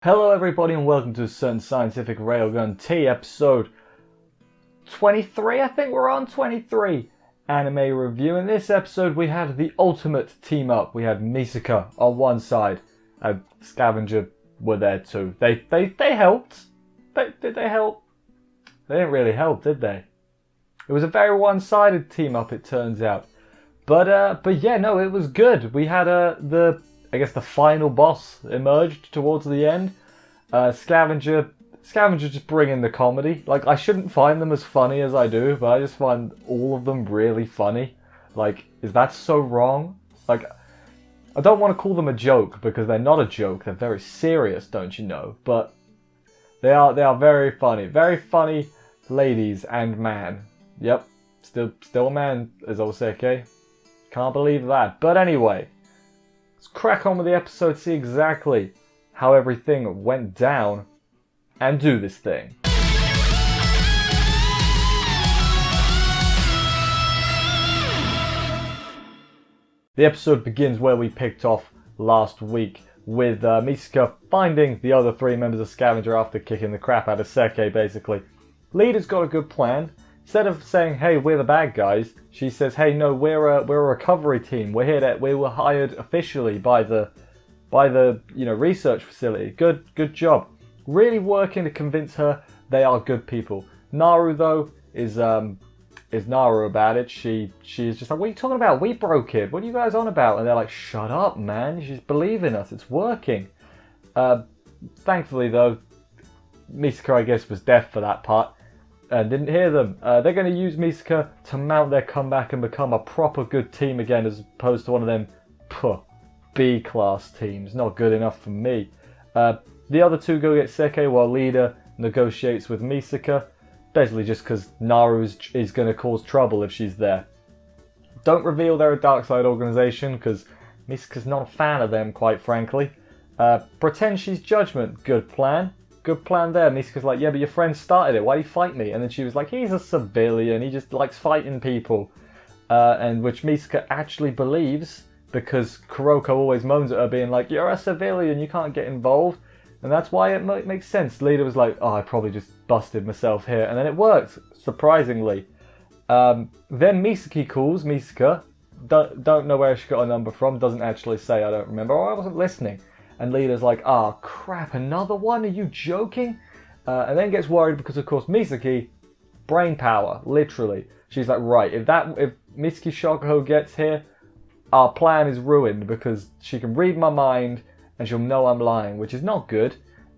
Hello everybody and welcome to Certain Scientific Railgun T episode 23, I think we're on 23 anime review. In this episode we had the ultimate team up. We had Misaka on one side and Scavenger were there too. They helped. Did they help? They didn't really help, did they? It was a very one-sided team up, it turns out. But yeah, no, it was good. We had the final boss emerged towards the end. Scavenger just bringing the comedy. Like, I shouldn't find them as funny as I do, but I just find all of them really funny. Like, is that so wrong? Like, I don't want to call them a joke because they're not a joke. They're very serious, don't you know? But they are very funny ladies and man. Yep, still a man, as Oseke. Can't believe that. But anyway, let's crack on with the episode, see exactly how everything went down, and do this thing. The episode begins where we picked off last week, with Misaka finding the other three members of Scavenger after kicking the crap out of Seke, basically. Leader's got a good plan. Instead of saying, hey, we're the bad guys, she says, hey, no, we're a recovery team. We were hired officially by the research facility. Good job. Really working to convince her they are good people. Naru though is Naru about it. She is just like, what are you talking about? We broke it. What are you guys on about? And they're like, shut up, man. You just believe in us. It's working. Thankfully though, Misaka I guess was deaf for that part and didn't hear them. They're going to use Misaka to mount their comeback and become a proper good team again, as opposed to one of them B-class teams. Not good enough for me. The other two go get Seke while Leader negotiates with Misaka, basically just because Naru is going to cause trouble if she's there. Don't reveal they're a dark side organization because Misaka's not a fan of them, quite frankly. Pretend she's Judgment. Good plan. Good plan there. Misaka's like, yeah, but your friend started it. Why do you fight me? And then she was like, he's a civilian. He just likes fighting people. And which Misaka actually believes, because Kuroko always moans at her being like, you're a civilian, you can't get involved. And that's why it makes sense. Leader was like, oh, I probably just busted myself here. And then it worked, surprisingly. Then Misaki calls. Misaka. Don't know where she got her number from. Doesn't actually say, I don't remember. Or I wasn't listening. And Leader's like, oh, crap, another one? Are you joking? And then gets worried because, of course, Misaki, brain power, literally. She's like, right, if Misaki Shoko gets here, our plan is ruined because she can read my mind and she'll know I'm lying, which is not good.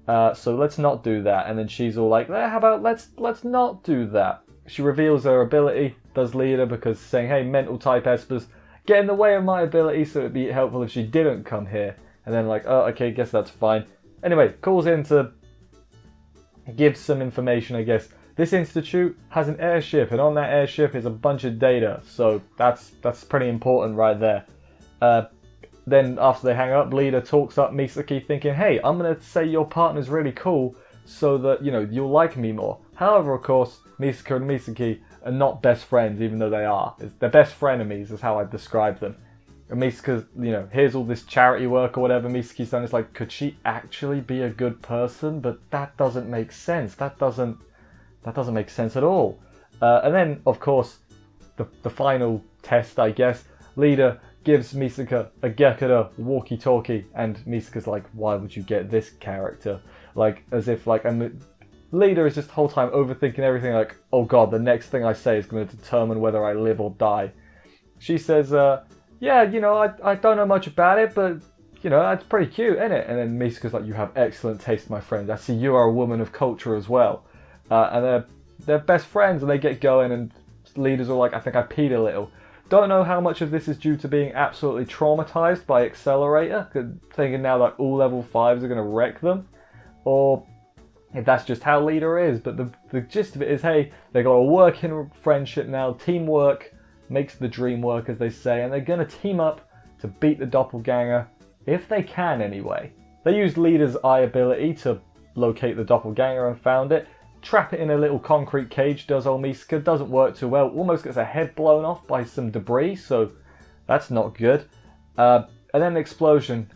So let's not do that. And then she's all like, how about let's not do that. She reveals her ability, does Leader, because saying, hey, mental type espers, get in the way of my ability, so it'd be helpful if she didn't come here. And then like, oh, okay, guess that's fine. Anyway, calls in to give some information, I guess. This institute has an airship, and on that airship is a bunch of data, so that's pretty important right there. Then after they hang up, Leader talks up Misaki thinking, hey, I'm going to say your partner's really cool so that, you'll like me more. However, of course, Misaka and Misaki are not best friends, even though they are. They're best frenemies is how I describe them. And Misaka's, here's all this charity work or whatever Misaki's done. It's like, could she actually be a good person? But that doesn't make sense. That doesn't make sense at all. And then, of course, the final test, I guess, Leader gives Misaka a Gekura walkie-talkie, and Misaka's like, why would you get this character? Like, as if, like, and Leader is just the whole time overthinking everything, like, oh god, the next thing I say is going to determine whether I live or die. She says, yeah, I don't know much about it, but, it's pretty cute, isn't it? And then Misaka's like, you have excellent taste, my friend. I see you are a woman of culture as well. And they're best friends, and they get going, and Leader's all like, I think I peed a little. Don't know how much of this is due to being absolutely traumatized by Accelerator, thinking now that all level 5s are going to wreck them, or if that's just how Leader is. But the gist of it is, hey, they got a working friendship now, teamwork makes the dream work, as they say, and they're going to team up to beat the Doppleganger, if they can anyway. They used Leader's eye ability to locate the Doppelganger and found it. Trap it in a little concrete cage, does old Misaka. Doesn't work too well. Almost gets a head blown off by some debris, so that's not good. And then an explosion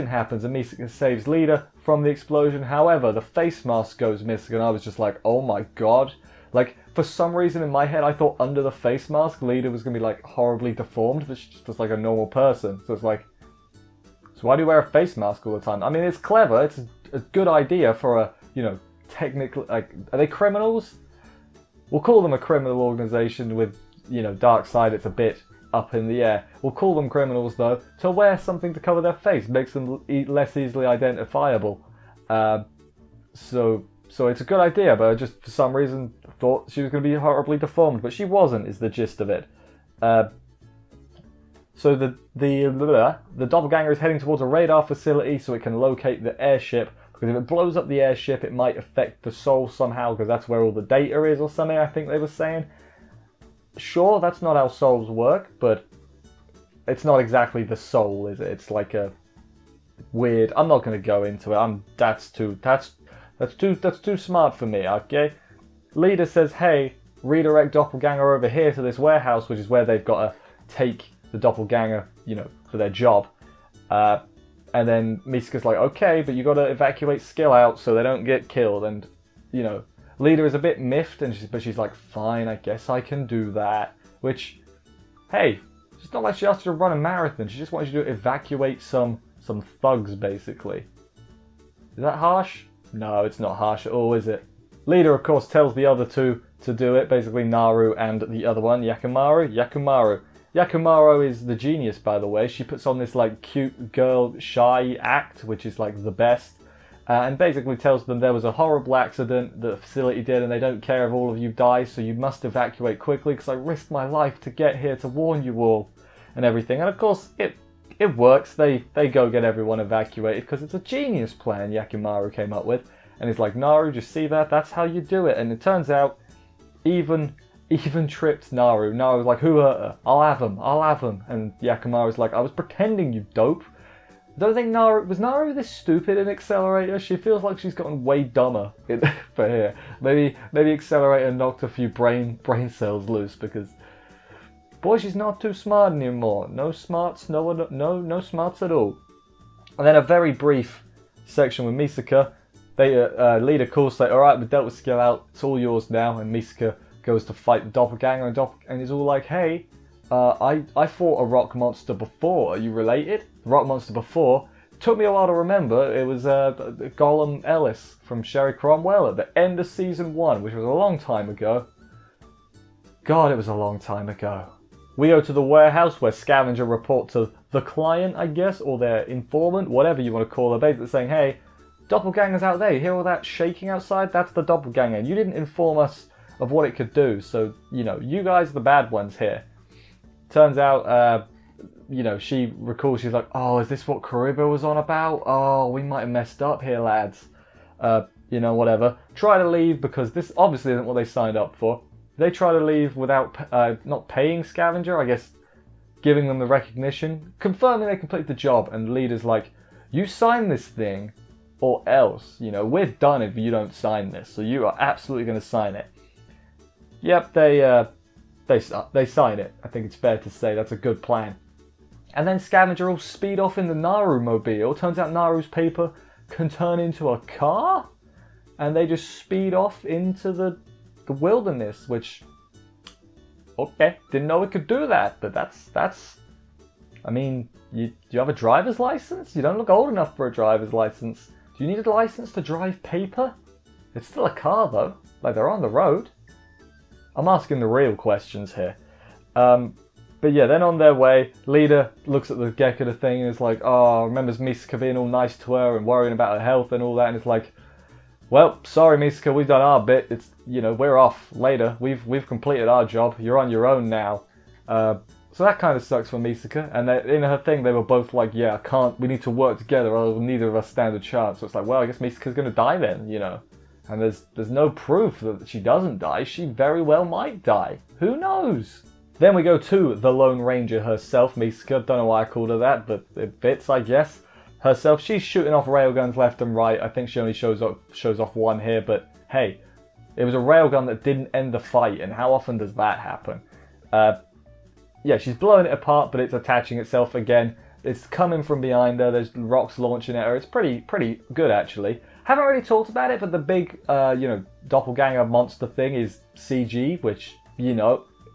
happens and Misaka saves Leader, from the explosion. However, the face mask goes missing, and I was just like, oh my god. Like, for some reason in my head, I thought under the face mask, Lida was going to be, like, horribly deformed, but she's just like a normal person. So it's like, so why do you wear a face mask all the time? I mean, it's clever. It's a good idea for a, you know, technically, like, are they criminals? We'll call them a criminal organization with, you know, dark side. It's a bit up in the air. We'll call them criminals, though, to wear something to cover their face. Makes them less easily identifiable. So it's a good idea, but I just, for some reason, thought she was going to be horribly deformed, but she wasn't, is the gist of it. So the Doppelganger is heading towards a radar facility so it can locate the airship, because if it blows up the airship, it might affect the soul somehow, because that's where all the data is or something, I think they were saying. Sure, that's not how souls work, but it's not exactly the soul, is it? It's like a weird... I'm not going to go into it. That's too smart for me, okay? Leader says, hey, redirect Doppelganger over here to this warehouse, which is where they've got to take the Doppelganger, you know, for their job. And then Misaka's like, okay, but you got to evacuate Skill out so they don't get killed. And, you know, Leader is a bit miffed, but she's like, fine, I guess I can do that. Which, hey, it's not like she asked you to run a marathon. She just wants you to evacuate some thugs, basically. Is that harsh? No, it's not harsh at all, is it? Leader, of course, tells the other two to do it. Basically, Naru and the other one, Yakimaru. Yakimaru is the genius, by the way. She puts on this, like, cute girl shy act, which is, like, the best. And basically tells them there was a horrible accident that the facility did, and they don't care if all of you die, so you must evacuate quickly, because I risked my life to get here to warn you all, and everything. And of course, it works. They go get everyone evacuated, because it's a genius plan Yakimaru came up with. And it's like, Naru, just see that? That's how you do it. And it turns out, even tripped Naru. Naru's like, who hurt her? I'll have him. And Yakimaru's like, I was pretending, you dope. I don't think was Naru this stupid in Accelerator? She feels like she's gotten way dumber for here. Maybe Accelerator knocked a few brain cells loose, because boy, she's not too smart anymore. No smarts, no smarts at all. And then a very brief section with Misaka. Leader calls, like, alright, we dealt with Skill out, it's all yours now. And Misaka goes to fight the Doppelganger, and he's all like, hey, I fought a rock monster before. Are you related? The rock monster before. Took me a while to remember. It was Gollum Ellis from Sherry Cromwell at the end of Season 1, which was a long time ago. God, it was a long time ago. We go to the warehouse where Scavenger report to the client, I guess, or their informant, whatever you want to call her, basically saying, hey, Doppelganger's out there. You hear all that shaking outside? That's the Doppelganger. You didn't inform us of what it could do, so, you know, you guys are the bad ones here. Turns out, you know, she recalls, she's like, oh, is this what Kariba was on about? Oh, we might have messed up here, lads. You know, whatever. Try to leave, because this obviously isn't what they signed up for. They try to leave without not paying Scavenger, I guess, giving them the recognition, confirming they complete the job, and the leader's like, you sign this thing, or else, you know, we're done if you don't sign this, so you are absolutely going to sign it. Yep, they sign it. I think it's fair to say that's a good plan. And then Scavenger will speed off in the Naru mobile. Turns out Naru's paper can turn into a car, and they just speed off into the wilderness, which, okay, didn't know it could do that, but that's I mean, do you have a driver's license? You don't look old enough for a driver's license. Do you need a license to drive paper? It's still a car though, like they're on the road. I'm asking the real questions here. But yeah, then on their way, Leader looks at the Gekida thing and is like, oh, remembers Misaka being all nice to her and worrying about her health and all that, and it's like, well, sorry Misaka, we've done our bit. It's, you know, we're off later. We've completed our job. You're on your own now. So that kind of sucks for Misaka. And in her thing, they were both like, yeah, we need to work together, or neither of us stand a chance. So it's like, well, I guess Misaka's going to die then, you know. And there's no proof that she doesn't die. She very well might die. Who knows? Then we go to the Lone Ranger herself, Misaka. Don't know why I called her that, but it fits, I guess. Herself, she's shooting off railguns left and right. I think she only shows off one here, but hey, it was a railgun that didn't end the fight, and how often does that happen? Yeah, she's blowing it apart, but it's attaching itself again. it's coming from behind her. There's rocks launching at her. It's pretty good actually. Haven't really talked about it, but the big doppelganger monster thing is CG, which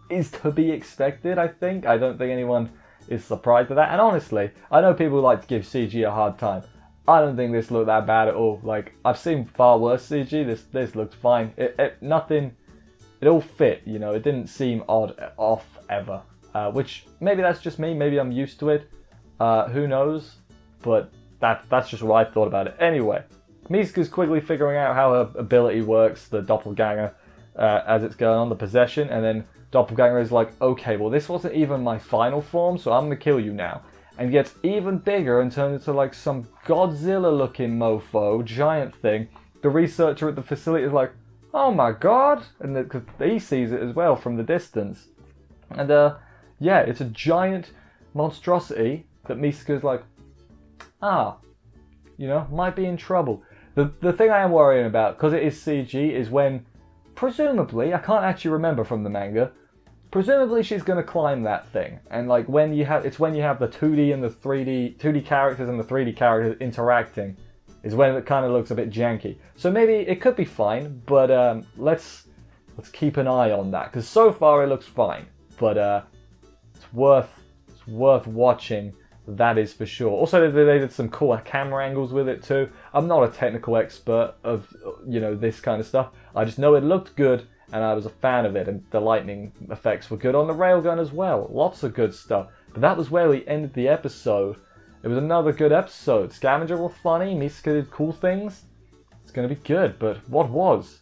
is to be expected. I don't think anyone is surprised at that. And honestly, I know people like to give CG a hard time. I don't think this looked that bad at all. Like, I've seen far worse CG. This looked fine. Nothing. It all fit. It didn't seem off ever. Which maybe that's just me. Maybe I'm used to it. Who knows? But that's just what I thought about it. Anyway, Misaka's quickly figuring out how her ability works, the doppelganger, as it's going on, the possession, and then Doppleganger is like, okay, well this wasn't even my final form, so I'm gonna kill you now. And gets even bigger and turns into like some Godzilla looking mofo, giant thing. The researcher at the facility is like, oh my god, and because he sees it as well from the distance. And yeah, it's a giant monstrosity that Misaka's like, might be in trouble. The thing I am worrying about, because it is CG, is when, presumably, I can't actually remember from the manga, presumably she's going to climb that thing. And like when you have the 2D and the 2D characters and the 3D characters interacting, is when it kind of looks a bit janky. So maybe it could be fine, but let's keep an eye on that, because so far it looks fine. But it's worth watching. That is for sure. Also, they did some cool camera angles with it too. I'm not a technical expert of this kind of stuff. I just know it looked good, and I was a fan of it. And the lightning effects were good on the railgun as well. Lots of good stuff. But that was where we ended the episode. It was another good episode. Scavenger were funny. Misaka did cool things. It's gonna be good. But what was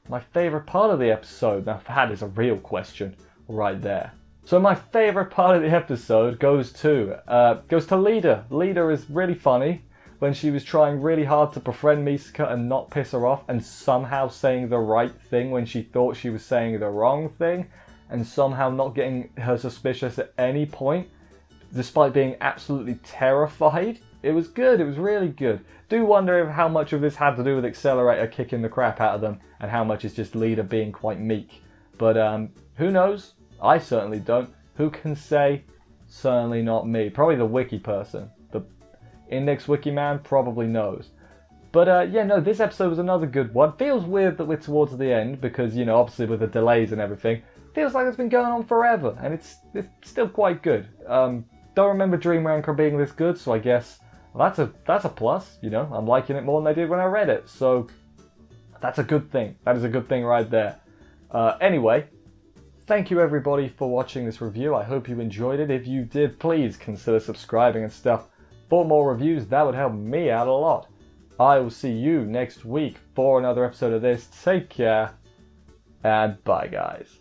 my favorite part of the episode? Now that is a real question right there. So my favourite part of the episode goes to Lida. Lida is really funny when she was trying really hard to befriend Misaka and not piss her off, and somehow saying the right thing when she thought she was saying the wrong thing, and somehow not getting her suspicious at any point, despite being absolutely terrified. It was good. It was really good. Do wonder how much of this had to do with Accelerator kicking the crap out of them, and how much is just Lida being quite meek. But who knows? I certainly don't. Who can say? Certainly not me. Probably the wiki person. The Index Wiki man probably knows. But yeah, no, this episode was another good one. Feels weird that we're towards the end because, obviously with the delays and everything, feels like it's been going on forever, and it's still quite good. Don't remember Dream Ranker being this good, so I guess that's a plus. I'm liking it more than I did when I read it, so that's a good thing. That is a good thing right there. Anyway. Thank you everybody for watching this review. I hope you enjoyed it. If you did, please consider subscribing and stuff. For more reviews, that would help me out a lot. I will see you next week for another episode of this. Take care, and bye guys.